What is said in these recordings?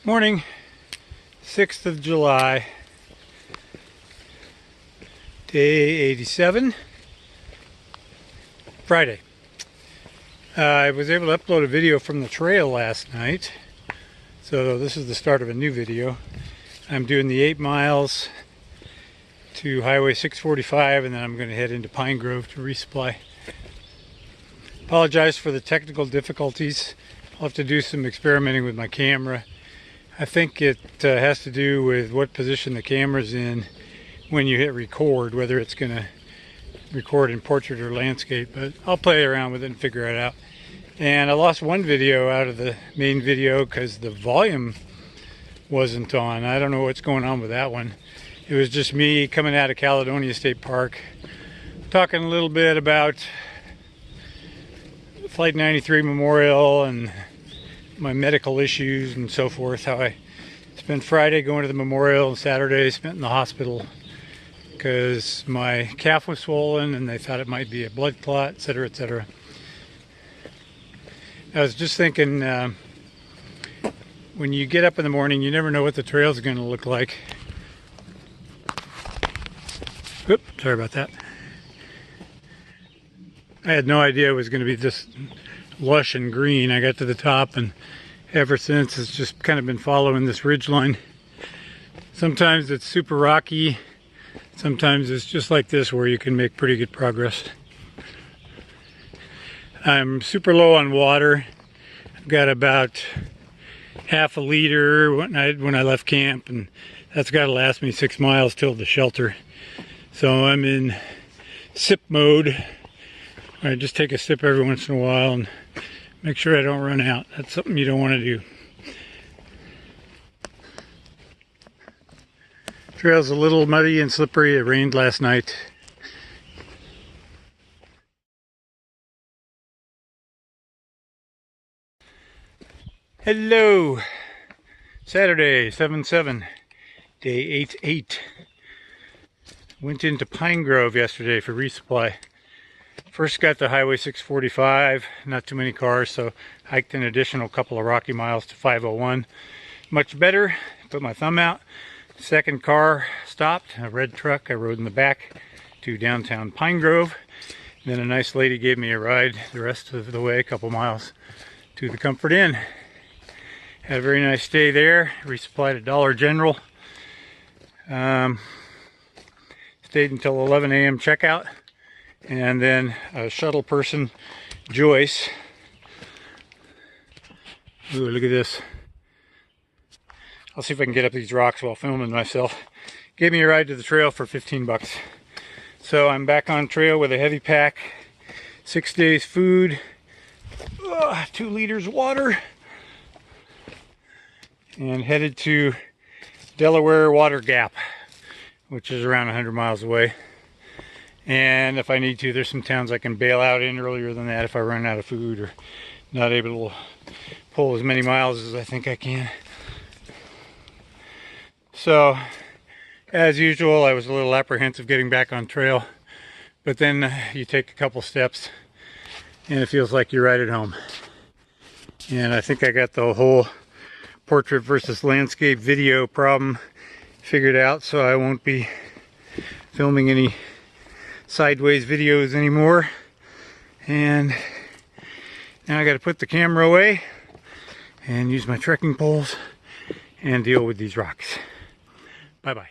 Morning, 6th of July, day 87, Friday. I was able to upload a video from the trail last night, so this is the start of a new video. I'm doing the 8 miles to Highway 645, and then I'm going to head into Pine Grove to resupply. Apologize for the technical difficulties. I'll have to do some experimenting with my camera. I think it has to do with what position the camera's in when you hit record, whether it's going to record in portrait or landscape, but I'll play around with it and figure it out. And I lost one video out of the main video because the volume wasn't on. I don't know what's going on with that one. It was just me coming out of Caledonia State Park, talking a little bit about Flight 93 Memorial and my medical issues and so forth, how I spent Friday going to the memorial and Saturday spent in the hospital because my calf was swollen and they thought it might be a blood clot, etc., etc. I was just thinking, when you get up in the morning, you never know what the trail's going to look like. Oops, sorry about that. I had no idea it was going to be this lush and green. I got to the top, and ever since it's just kind of been following this ridge line. Sometimes it's super rocky, sometimes it's just like this where you can make pretty good progress. I'm super low on water. I've got about half a liter when I left camp, and that's got to last me 6 miles till the shelter. So I'm in sip mode. I just take a sip every once in a while and make sure I don't run out. That's something you don't want to do. Trail's a little muddy and slippery. It rained last night. Hello! Saturday, 7/7, day 8/8. Went into Pine Grove yesterday for resupply. First got to Highway 645, not too many cars, so hiked an additional couple of rocky miles to 501. Much better, put my thumb out. Second car stopped, a red truck. I rode in the back to downtown Pine Grove. Then a nice lady gave me a ride the rest of the way, a couple miles to the Comfort Inn. Had a very nice day there. Resupplied at Dollar General. Stayed until 11 a.m. checkout. And then a shuttle person, Joyce. Ooh, look at this. I'll see if I can get up these rocks while filming myself. Gave me a ride to the trail for 15 bucks. So I'm back on trail with a heavy pack, 6 days food, 2 liters water, and headed to Delaware Water Gap, which is around 100 miles away. And if I need to, there's some towns I can bail out in earlier than that if I run out of food or not able to pull as many miles as I think I can. So, as usual, I was a little apprehensive getting back on trail, but then you take a couple steps and it feels like you're right at home. And I think I got the whole portrait versus landscape video problem figured out, so I won't be filming any sideways videos anymore. And now I got to put the camera away and use my trekking poles and deal with these rocks. Bye bye.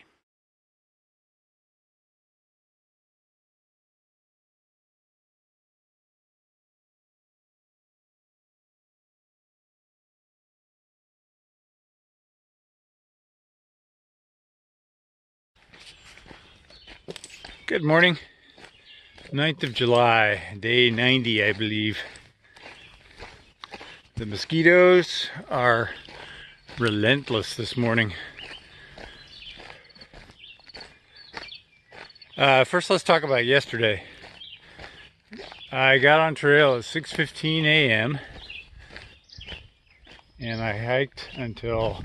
Good morning. 9th of July, day 90, I believe. The mosquitoes are relentless this morning. First, let's talk about yesterday. I got on trail at 6:15 a.m. and I hiked until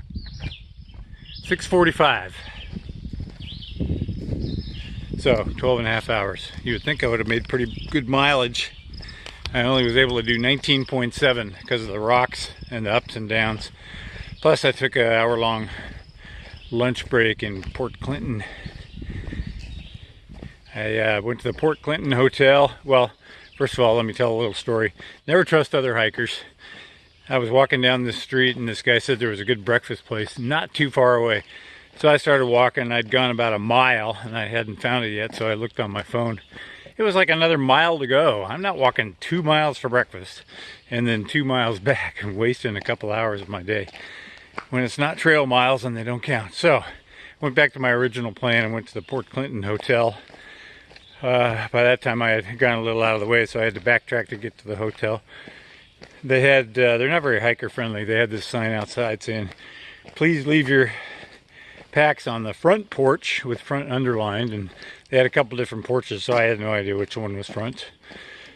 6:45. So 12.5 hours. You would think I would have made pretty good mileage. I only was able to do 19.7 because of the rocks and the ups and downs. Plus I took an hour-long lunch break in Port Clinton. I went to the Port Clinton Hotel. Well, first of all, let me tell a little story. Never trust other hikers. I was walking down the street and this guy said there was a good breakfast place not too far away. So I started walking. I'd gone about a mile and I hadn't found it yet, so I looked on my phone. It was like another mile to go. I'm not walking 2 miles for breakfast and then 2 miles back and wasting a couple hours of my day when it's not trail miles and they don't count. So went back to my original plan and went to the Port Clinton Hotel. By that time I had gone a little out of the way, so I had to backtrack to get to the hotel. They had, they're not very hiker friendly. They had this sign outside saying, please leave your packs on the front porch with front underlined, and they had a couple different porches, so I had no idea which one was front.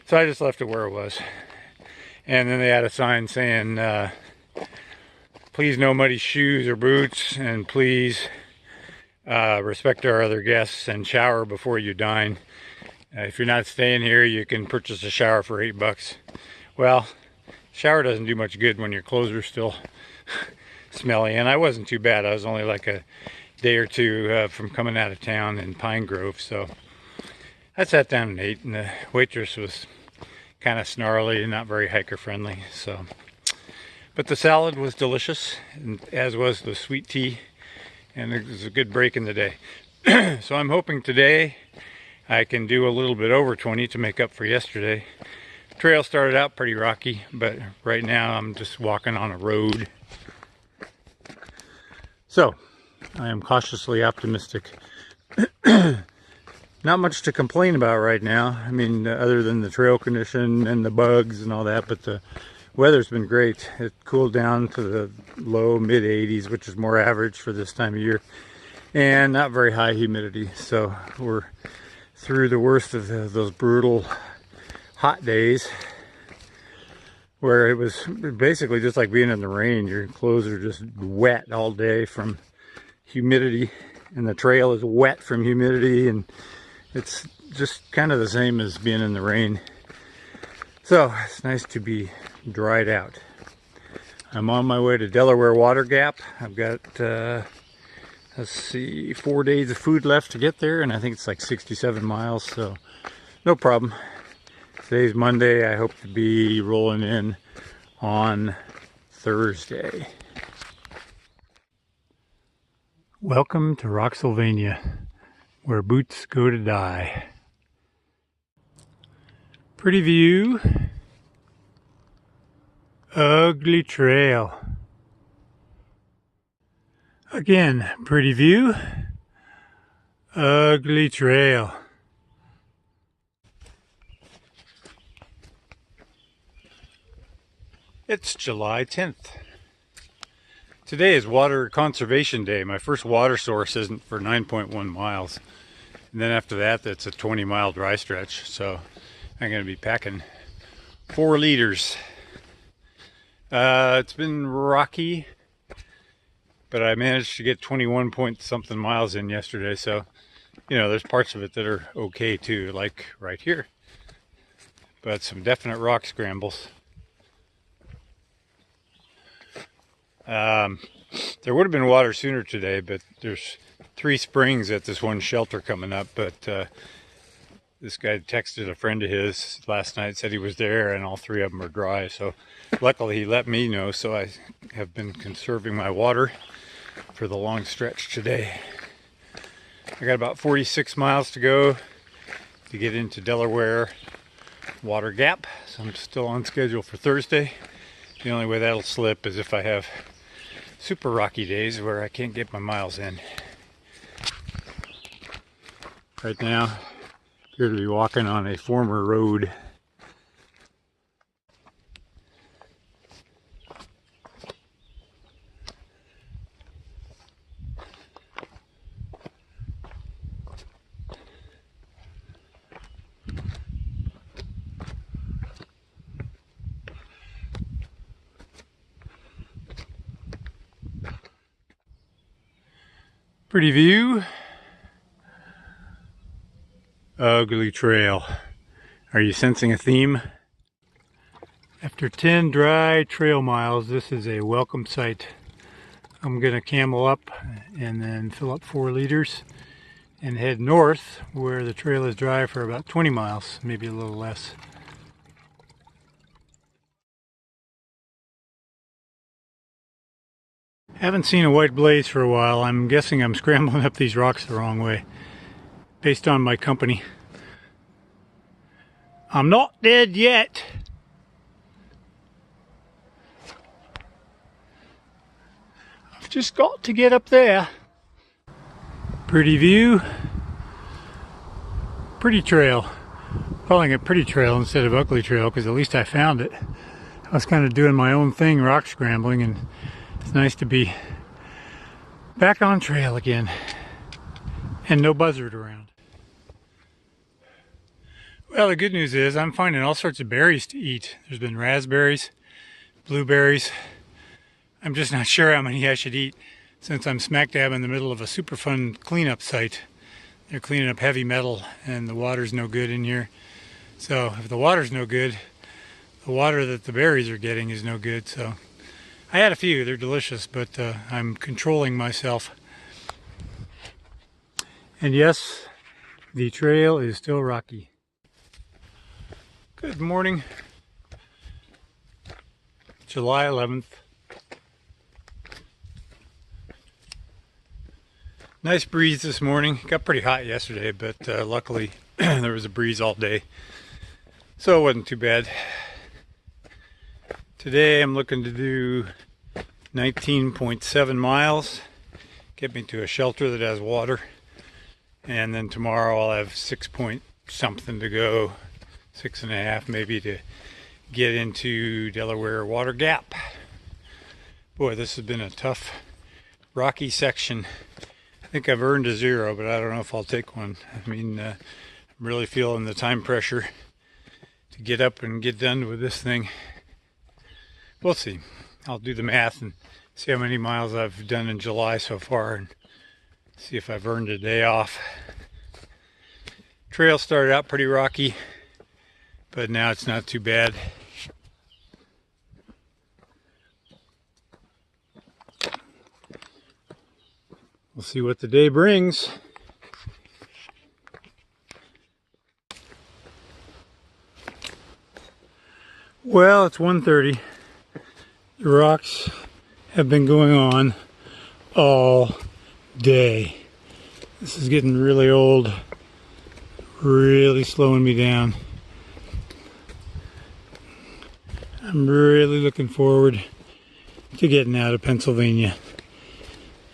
So I just left it where it was. And then they had a sign saying, please no muddy shoes or boots, and please respect our other guests and shower before you dine. If you're not staying here, you can purchase a shower for $8. Well, shower doesn't do much good when your clothes are still smelly, and I wasn't too bad. I was only like a day or two from coming out of town in Pine Grove, so I sat down and ate, and the waitress was kind of snarly and not very hiker friendly. So, but the salad was delicious, and as was the sweet tea, and it was a good break in the day. So I'm hoping today I can do a little bit over 20 to make up for yesterday. Trail started out pretty rocky, but right now I'm just walking on a road. So I am cautiously optimistic. Not much to complain about right now. I mean, other than the trail condition and the bugs and all that, but the weather's been great. It cooled down to the low mid 80s, which is more average for this time of year, and not very high humidity. So we're through the worst of those brutal hot days where it was basically just like being in the rain. Your clothes are just wet all day from humidity, and the trail is wet from humidity, and it's just kind of the same as being in the rain. So it's nice to be dried out. I'm on my way to Delaware Water Gap. I've got let's see, 4 days of food left to get there, and I think it's like 67 miles, so no problem. Today's Monday. I hope to be rolling in on Thursday. Welcome to Rocksylvania, where boots go to die. Pretty view. Ugly trail. Again, pretty view. Ugly trail. It's July 10th. Today is Water Conservation Day. My first water source isn't for 9.1 miles. And then after that, it's a 20-mile dry stretch. So I'm going to be packing 4 liters. It's been rocky, but I managed to get 21 point something miles in yesterday. So, you know, there's parts of it that are okay too, like right here. But some definite rock scrambles. There would have been water sooner today, but there's 3 springs at this one shelter coming up. But this guy texted a friend of his last night, said he was there, and all 3 of them are dry. So luckily he let me know, so I have been conserving my water for the long stretch today. I got about 46 miles to go to get into Delaware Water Gap, so I'm still on schedule for Thursday. The only way that'll slip is if I have super rocky days where I can't get my miles in. Right now, I appear to be walking on a former road. Pretty view. Ugly trail. Are you sensing a theme? After 10 dry trail miles, this is a welcome sight. I'm gonna camel up and then fill up 4 liters and head north where the trail is dry for about 20 miles, maybe a little less. Haven't seen a white blaze for a while. I'm guessing I'm scrambling up these rocks the wrong way based on my company. I'm not dead yet. I've just got to get up there. Pretty view. Pretty trail. Calling it pretty trail instead of ugly trail because at least I found it. I was kind of doing my own thing, rock scrambling, and it's nice to be back on trail again and no buzzard around. Well, the good news is I'm finding all sorts of berries to eat. There's been raspberries, blueberries. I'm just not sure how many I should eat since I'm smack dab in the middle of a Superfund cleanup site. They're cleaning up heavy metal and the water's no good in here. So if the water's no good, the water that the berries are getting is no good. So I had a few, they're delicious, but I'm controlling myself. And yes, the trail is still rocky. Good morning, July 11th. Nice breeze this morning. Got pretty hot yesterday, but luckily there was a breeze all day, so it wasn't too bad. Today I'm looking to do 19.7 miles, get me to a shelter that has water, and then tomorrow I'll have 6 point something to go, 6.5 maybe, to get into Delaware Water Gap. Boy, this has been a tough, rocky section. I think I've earned a 0, but I don't know if I'll take one. I mean, I'm really feeling the time pressure to get up and get done with this thing. We'll see. I'll do the math and see how many miles I've done in July so far and see if I've earned a day off. Trail started out pretty rocky, but now it's not too bad. We'll see what the day brings. Well, it's 1:30. The rocks have been going on all day. This is getting really old, really slowing me down. I'm really looking forward to getting out of Pennsylvania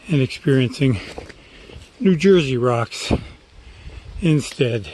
and experiencing New Jersey rocks instead.